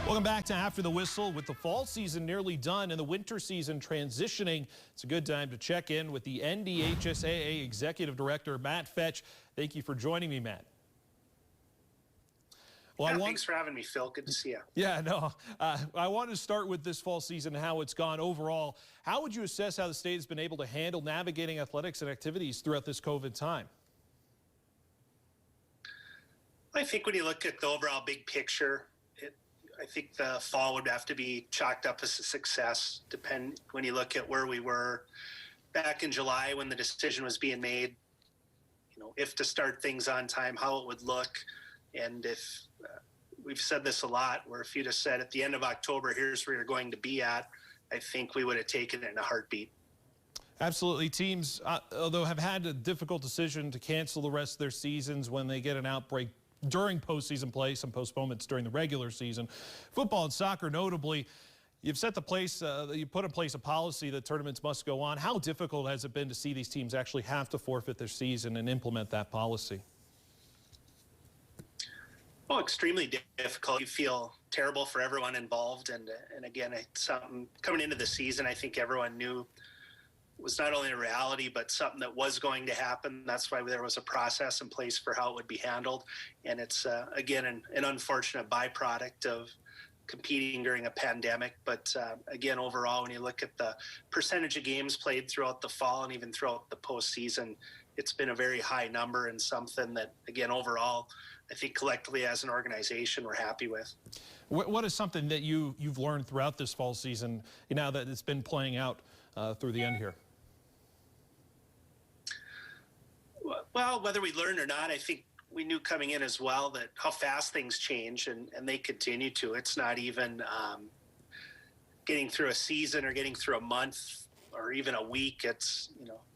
Welcome back to After the Whistle. With the fall season nearly done and the winter season transitioning, it's a good time to check in with the NDHSAA Executive Director, Matt Festch. Thank you for joining me, Matt. Well, thanks for having me, Phil. Good to see you. Yeah, no, I wanted to start with this fall season and how it's gone overall. How would you assess how the state has been able to handle navigating athletics and activities throughout this COVID time? I think when you look at the overall big picture, I think the fall would have to be chalked up as a success. When you look at where we were back in July when the decision was being made, if to start things on time, how it would look. And if we've said this a lot, where if you'd have said at the end of October, here's where you're going to be at, I think we would have taken it in a heartbeat. Absolutely. Teams, although have had a difficult decision to cancel the rest of their seasons when they get an outbreak during postseason play, some postponements during the regular season. Football and soccer, notably, you've set the place, you put in place a policy that tournaments must go on. How difficult has it been to see these teams actually have to forfeit their season and implement that policy? Oh, extremely difficult. You feel terrible for everyone involved. And again, it's something coming into the season, I think everyone knew was not only a reality, but something that was going to happen. That's why there was a process in place for how it would be handled. And it's, again, an unfortunate byproduct of competing during a pandemic. But again, overall, when you look at the percentage of games played throughout the fall and even throughout the postseason, it's been a very high number and something that, again, overall, I think collectively as an organization, we're happy with. What is something that you've learned throughout this fall season, now that it's been playing out through the end here? Well, whether we learned or not, I think we knew coming in as well that how fast things change, and they continue to. It's not even getting through a season or getting through a month or even a week. It's,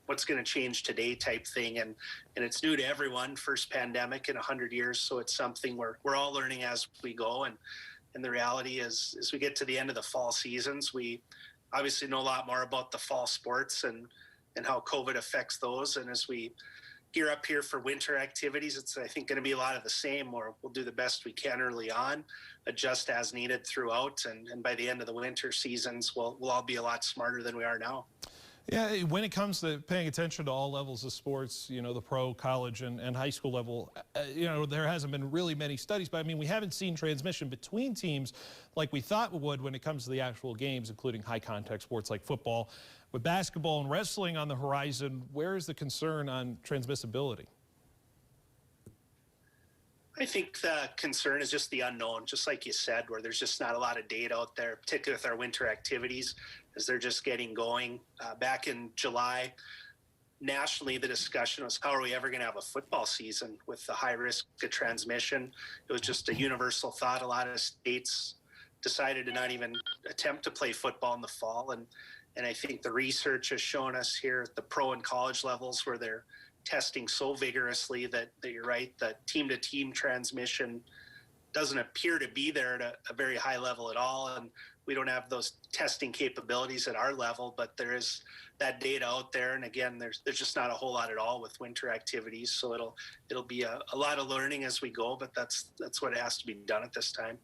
what's going to change today type thing. And it's new to everyone, first pandemic in 100 years. So it's something we're all learning as we go. And the reality is, as we get to the end of the fall seasons, we obviously know a lot more about the fall sports and how COVID affects those. And as we gear up here for winter activities, it's, I think, going to be a lot of the same, where we'll do the best we can early on, adjust as needed throughout. And by the end of the winter seasons, we'll all be a lot smarter than we are now. Yeah, when it comes to paying attention to all levels of sports, the pro, college, and high school level, there hasn't been really many studies, but I mean, we haven't seen transmission between teams like we thought we would when it comes to the actual games, including high contact sports like football. With basketball and wrestling on the horizon, where is the concern on transmissibility? I think the concern is just the unknown, just like you said, where there's just not a lot of data out there, particularly with our winter activities, as they're just getting going. Back in July, nationally, the discussion was, how are we ever going to have a football season with the high risk of transmission? It was just a universal thought. A lot of states decided to not even attempt to play football in the fall. And I think the research has shown us here at the pro and college levels, where they're testing so vigorously that you're right, that team-to-team transmission doesn't appear to be there at a very high level at all. And we don't have those testing capabilities at our level, but there is that data out there. And again, there's just not a whole lot at all with winter activities. So it'll be a lot of learning as we go, but that's what has to be done at this time.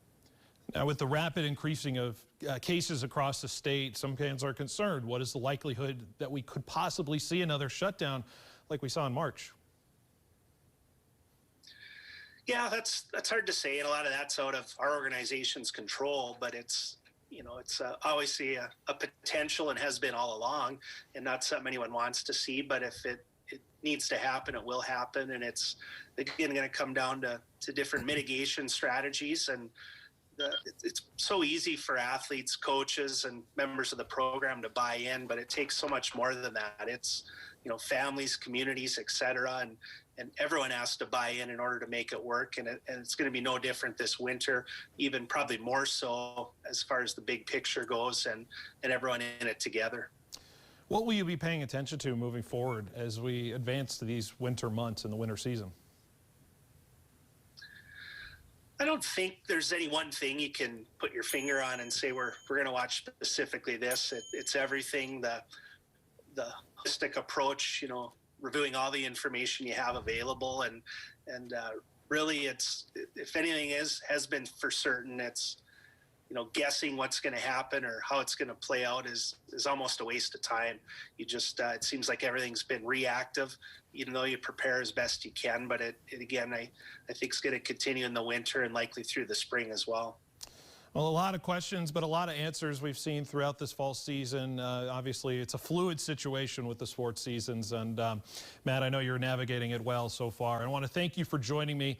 Now, with the rapid increasing of cases across the state, some fans are concerned. What is the likelihood that we could possibly see another shutdown like we saw in March? Yeah, that's hard to say, and a lot of that's out of our organization's control, but it's obviously a potential, and has been all along, and not something anyone wants to see. But if it needs to happen, it will happen, and it's again going to come down to different mitigation strategies. And it's so easy for athletes, coaches, and members of the program to buy in, but it takes so much more than that. It's families, communities, et cetera, and everyone has to buy in order to make it work. And it's going to be no different this winter, even probably more so as far as the big picture goes, and everyone in it together. What will you be paying attention to moving forward as we advance to these winter months and the winter season? I don't think there's any one thing you can put your finger on and say we're going to watch specifically this. It's everything, the holistic approach, reviewing all the information you have available, and really, it's, if anything has been for certain, it's guessing what's going to happen or how it's going to play out is almost a waste of time. You just it seems like everything's been reactive, even though you prepare as best you can. But it again, I think it's going to continue in the winter and likely through the spring as well. Well, a lot of questions, but a lot of answers we've seen throughout this fall season. Obviously, it's a fluid situation with the sports seasons. And Matt, I know you're navigating it well so far. I want to thank you for joining me